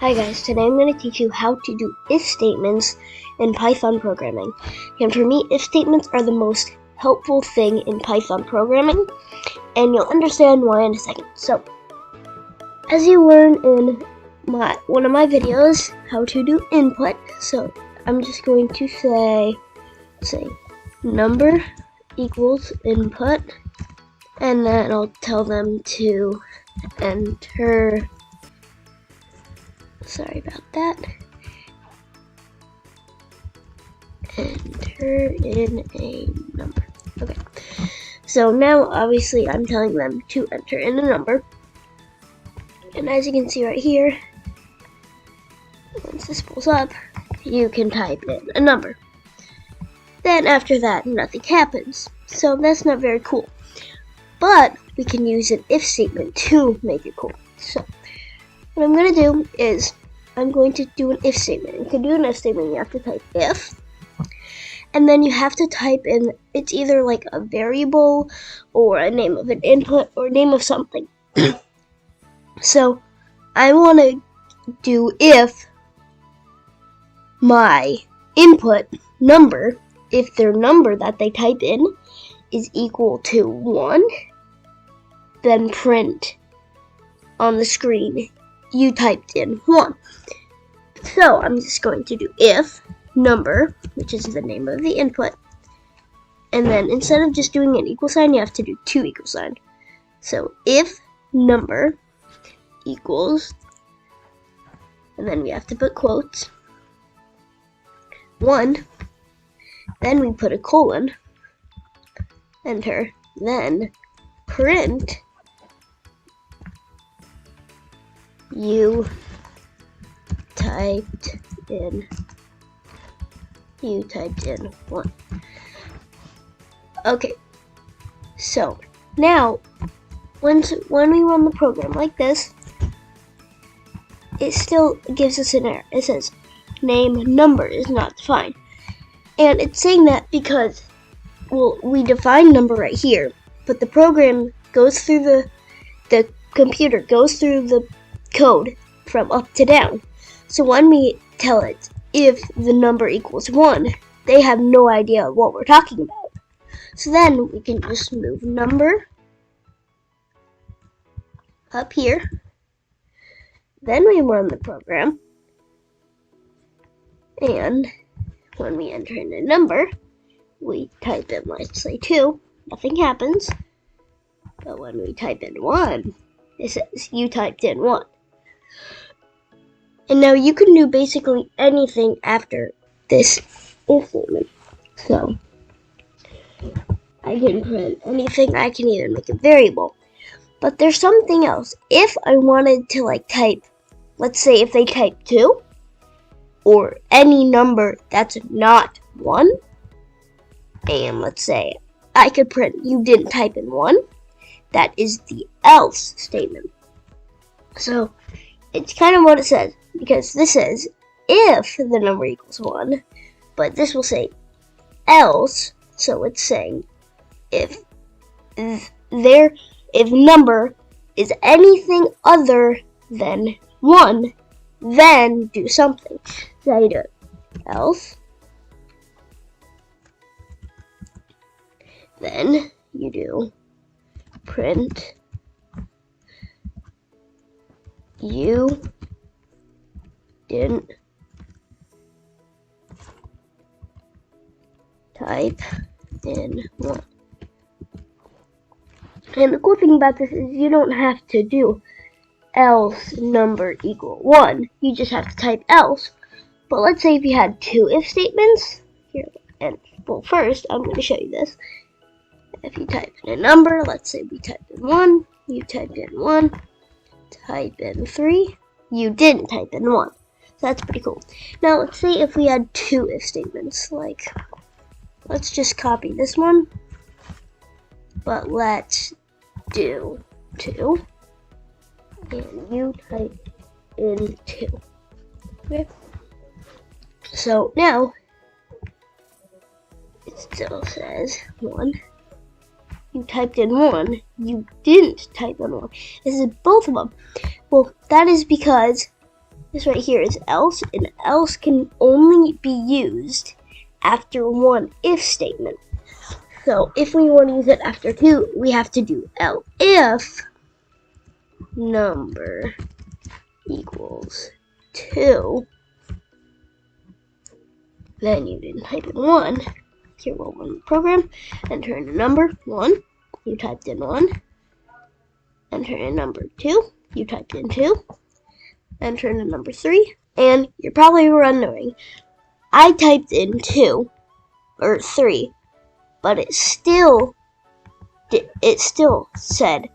Hi guys, today I'm going to teach you how to do if statements in Python programming. And for me, if statements are the most helpful thing in Python programming, and you'll understand why in a second. So, as you learn in one of my videos, how to do input, so I'm just going to say number equals input, and then I'll tell them to enter. Sorry about that. Enter in a number. Okay. So now, obviously, I'm telling them to enter in a number. And as you can see right here, once this pulls up, you can type in a number. Then after that, nothing happens. So that's not very cool. But we can use an if statement to make it cool. So what I'm going to do is I'm going to do an if statement. And to do an if statement, you have to type if, and then you have to type in, it's either like a variable or a name of an input or a name of something. So I want to do if my input number, if their number that they type in is equal to 1, then print on the screen you typed in 1. So I'm just going to do if number, which is the name of the input, and then instead of just doing an equal sign, you have to do 2 equal signs. So if number equals, and then we have to put quotes, 1, then we put a colon, enter, then print you typed in 1. Okay, so now when we run the program like this, it still gives us an error. It says name number is not defined, and it's saying that because, well, we define number right here, but the program goes through the computer goes through the code from up to down. So when we tell it if the number equals 1, they have no idea what we're talking about. So then we can just move number up here. Then we run the program. And when we enter in a number, we type in, let's say 2, nothing happens. But when we type in 1, it says you typed in 1. And now you can do basically anything after this if statement. So I can print anything. I can even make a variable. But there's something else. If I wanted to type, let's say if they type 2, or any number that's not 1, and let's say I could print you didn't type in 1, that is the else statement. So it's kind of what it says, because this says if the number equals 1, but this will say else, so it's saying if number is anything other than 1, then do something. So you do it, else, then you do print you didn't type in 1. And the cool thing about this is you don't have to do else number equal 1. You just have to type else. But let's say if you had 2 if statements, here, and well, first I'm going to show you this. If you type in a number, let's say we typed in 1, you typed in 1, type in 3, you didn't type in 1. So that's pretty cool. Now let's say if we had 2 if statements, let's just copy this one, but let's do 2, and you type in 2. Okay. So now it still says 1. You typed in 1, you didn't type in 1. This is both of them. Well, that is because This right here is else, and else can only be used after one if statement. So if we want to use it after two, we have to do elif number equals 2. Then you didn't type in 1. Here we'll run the program. Enter in a number 1. You typed in 1. Enter in number 2. You typed in 2. Enter in a number 3. And you're probably wondering, I typed in 2 or 3, but it still said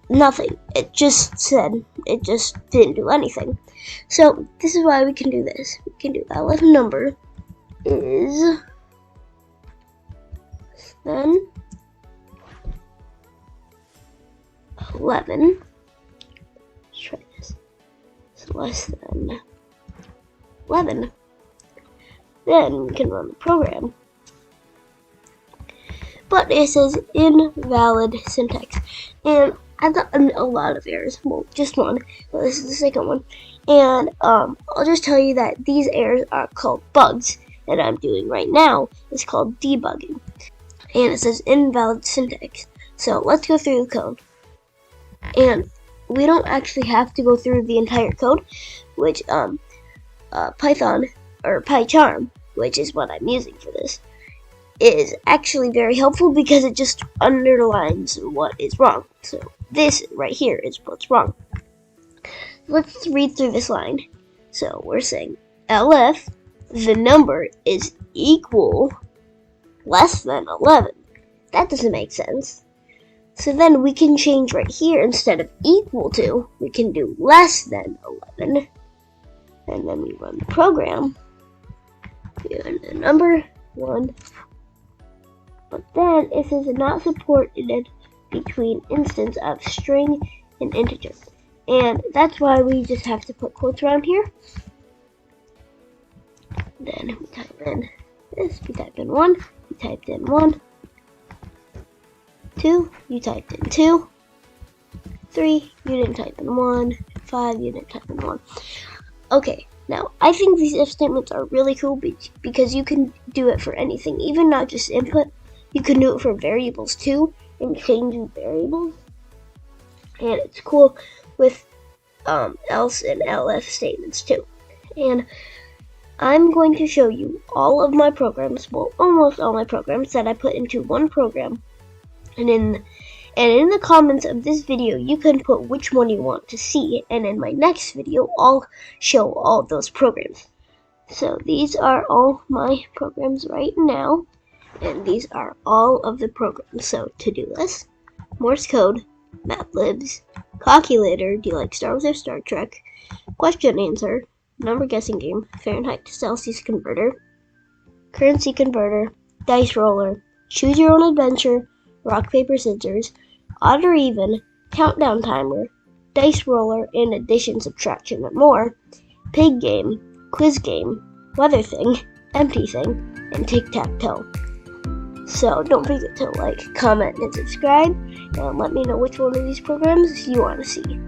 nothing. It just didn't do anything. So this is why we can do this. We can do elif number is then 11. Let's try this. It's less than 11. Then we can run the program. But it says invalid syntax. And I've gotten a lot of errors. Well, just one. But this is the second one. And I'll just tell you that these errors are called bugs. That I'm doing right now is called debugging. And it says invalid syntax. So let's go through the code. And we don't actually have to go through the entire code, which Python or PyCharm, which is what I'm using for this, is actually very helpful because it just underlines what is wrong. So this right here is what's wrong. Let's read through this line. So we're saying elif the number is equal less than 11. That doesn't make sense. So then we can change right here, instead of equal to, we can do less than 11. And then we run the program. And the number 1. But then it says not supported between instance of string and integer. And that's why we just have to put quotes around here. Then we type in this, we typed in 1, we typed in 1, 2, you typed in 2, 3, you didn't type in 1, 5, you didn't type in 1. Okay, now I think these if statements are really cool because you can do it for anything, even not just input. You can do it for variables too, and changing variables. And it's cool with else and elif statements too. And I'm going to show you all of my programs, well, almost all my programs that I put into one program. And in the comments of this video, you can put which one you want to see. And in my next video, I'll show all those programs. So these are all my programs right now. And these are all of the programs. So to-do list, Morse code, Matlabs, calculator, do you like Star Wars or Star Trek, question answer, number guessing game, Fahrenheit to Celsius converter, currency converter, dice roller, choose your own adventure, rock, paper, scissors, odd or even, countdown timer, dice roller, and addition, subtraction, and more, pig game, quiz game, weather thing, empty thing, and tic-tac-toe. So don't forget to like, comment, and subscribe, and let me know which one of these programs you want to see.